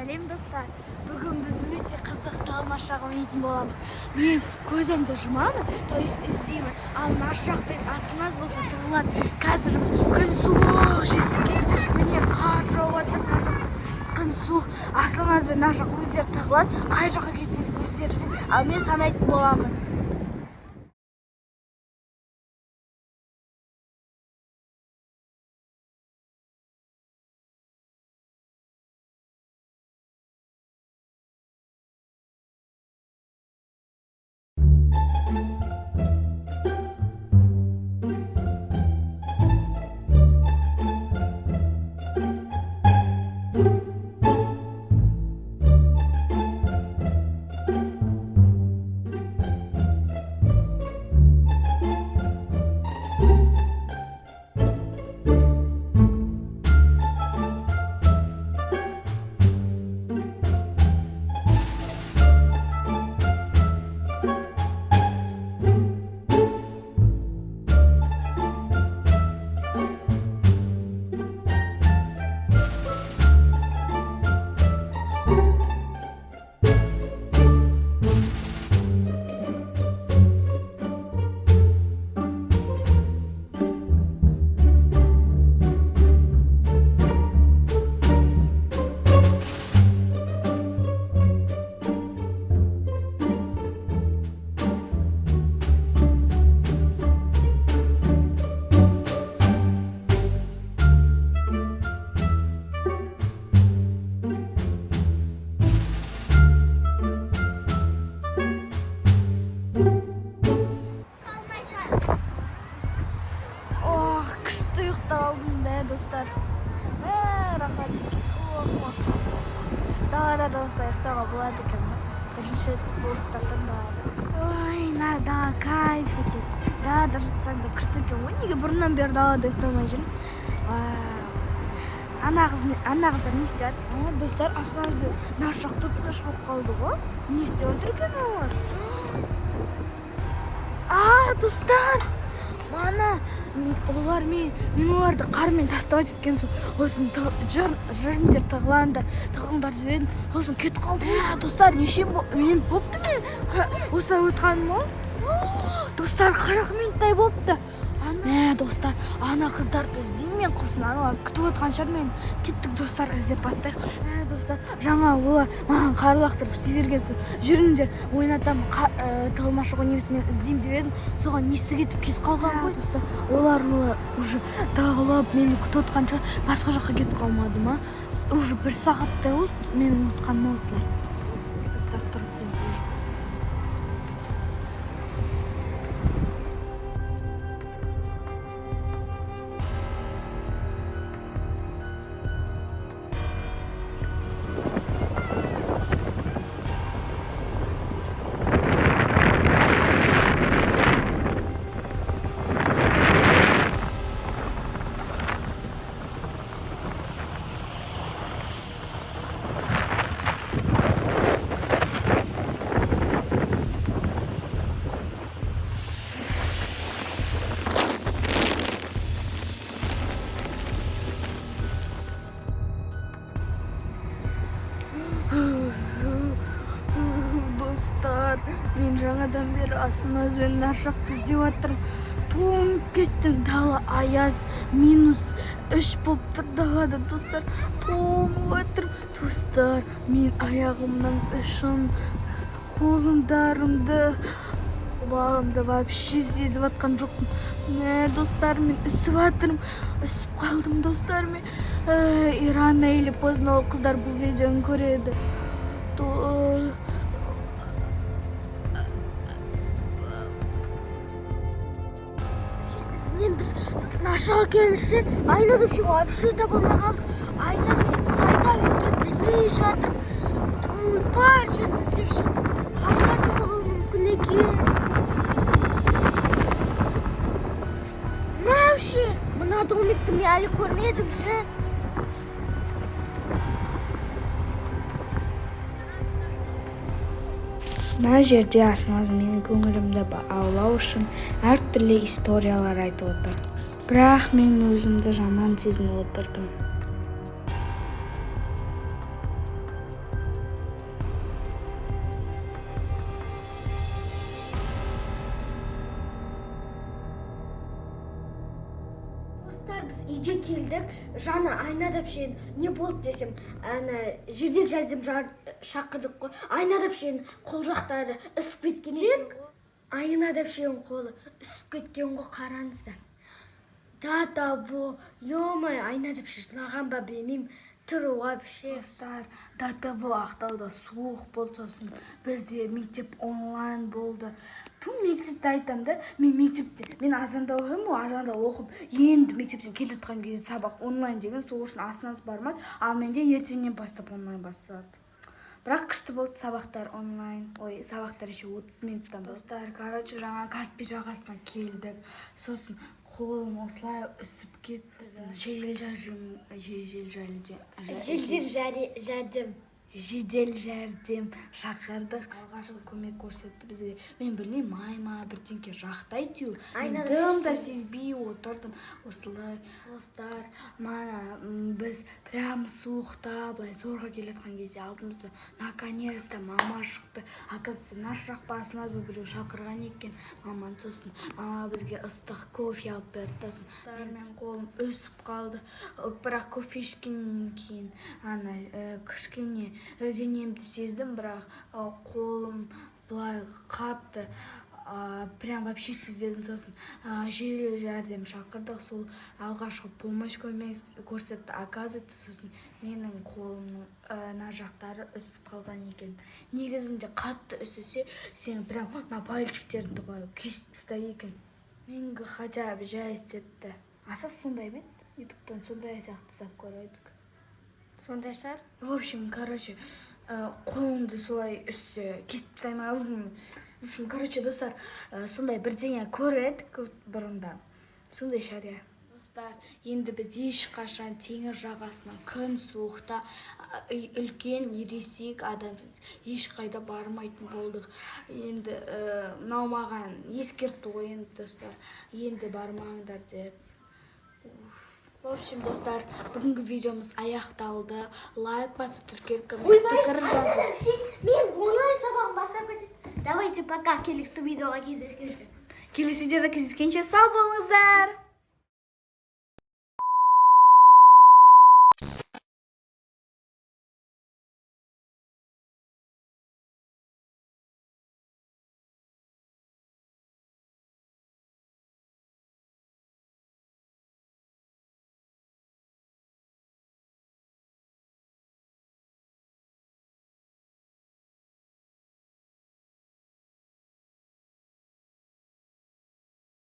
Сәлем достар. Бүгін біз өте қызық тамаша ойнайтын боламыз. Мен көзімді жұмамын, то есть іздеймін. Ал наш жақпен астыңыз болса тығылады. Қазір біз күн суық жерге келдік. Міне қар жауып жатыр, мына жақ күн суық. Астыңыз бен наш жақ өздері тығылады. Қай жаққа кетсеңіз өздері біледі. Ал мен санайтын боламын. Күшті ұйықтап алдым да достар. Рахат екен. Далада да осылай ұйықтауға болады екен. Бірінші рет ұйықтап тұрмын далада. Ой, дала кайф екен. Далада жатсаң да күшті екен ғой. Неге бұрыннан бері далада ұйықтамай жүрмін? Ана қыздар не істеп жатыр? Достар, ашылаңыз бер. Наш жақ тып-тыныш болып қалды ғой. Не істеп отыр екен олар? Достар! Олар мен оларды қармен тастап жеткен соң осын жүріңдер тығылыңдар жібердім, сосын кетіп қалды. Достар, неше минут болыпты мен осылай өтқаным ғой. Достар, 40 минуттай болыпты. Достар, ана қыздарды іздеймін мен құрсын, аналар күтіп отқан шығар. Мен кеттік достар, іздеп бастайық. Достар, жаңа олар маған қар лақтырып жіберген соң жүріңдер ойнатамын, тығылмашы ойнаймыз, мен іздеймін деп едім, соған есі кетіп қалған ғой. Достар, олар уже тағылып мені күтіп отқан шығар, басқа жаққа кетіп қалмады ма? Уже 1 сағаттай болды менің ұмытқаным осылай. Достар, тұрып іздеймін. Достар, мен жаңадан бері астыңызбен нар жақты іздеп жатырмын. Тоңып кеттім, дала аяз, -3 болып тұр далада. Достар, тоңып жатырмын. Достар, мен аяғымның ұшын, қолымдарымды, құлағымды вообще сезіп жатқан жоқпын. Достар, мен үсіп жатырмын, үсіп қалдым достар. Мен рано или поздно қыздар бұл видеоны көреді. Біз нашаға келінше айнадып ше вообще табылмай қалдық. Айнадып ше қайда кеткен білмей жатырмын. Бар жерді іздеп ше қайда тығылуы мүмкін екен? Вообще мына домикті мен әлі көрмедім ше. Мына жерде асыңыз менің көңілімді аулау үшін әртүрлі историялар айтып отыр. Бірақ мен өзімді жаман сезініп отырдым. біз үйге келдік, жаңа айнадап шейін не болды десем, жедел жәрдем шақырдық қой. Айнадап шейін қол жақтары ісіп кеткен екен. Айнадап шейін қолы ісіп кеткен ғой, қараңыздар. Ё-моё, айнадап шейін жылаған ба білмеймін. Түрі вообще. Достар, ақтауда суық болды, сосын бізде мектеп онлайн болды. Мектепті айтам да, мен азанда оқимын ғой, азанда оқып, енді мектептен келе жатқан кезде сабақ онлайн деген, сол үшін асынасы бармады, ал менде ертеңнен бастап онлайн басталады. Бірақ күшті болды сабақтар онлайн. Сабақтар еще 30 минуттан. Достар, жаңа Каспий жағасына келдік. Сосын қолым осылай үсіп кетті. Жедел жәрдем шақырдық. Алғашқы көмек көрсетті бізге. Мен білмеймін, майма бірдеңке жақтай әйтеуір. Мен дым да сезбей отырдым. Осылай, достар, мана біз прям суықта былай зорға келетқан кезде алдымызда наконец-то мама шықты. Оказывается, наш жақ басына біреу шақырған екен. Маманы, сосын мама бізге ыстық кофе алып берді. Мен қолым өсіп қалды. Бірақ кофе ішкеннен кейін кішкене денемді сездім, бірақ қолым былай қатты, прям вообще сезбедім. Сосын жедел жәрдем шақырдық, сол алғашқы помощь көрсетті. Оказывается, сосын менің қолымның мына жақтары үсіп қалған екен. Негізінде қатты үсісе, сен прям на пальчиктеріңді былай кесіп тастайды екен. Менгі хотя бы жай істетті. Аса сондай бет, ютубтан сондай сияқты зап көрдік. Сондай шығар. В общем, қолымды солай үсті кесіп тастаймай. В общем, достар, сондай бірдеңе көрдік бұрында. Сондай шария. Достар, енді біз ешқашан теңіз жағасына күн суықта үлкен ересек адамсыз ешқайда бармайтын болдық. Енді мынау маған ескерту ғой енді, достар. Енді бармаңдар деп. В общем, достар, бүгінгі видеомыз аяқталды. Лайк басып, пікір жазып. Мен онлайн сабағын бастап кетеді. Давайте пока, келесі видеоға кездескенше. Келесі видеода кездескенше сау болыңыздар.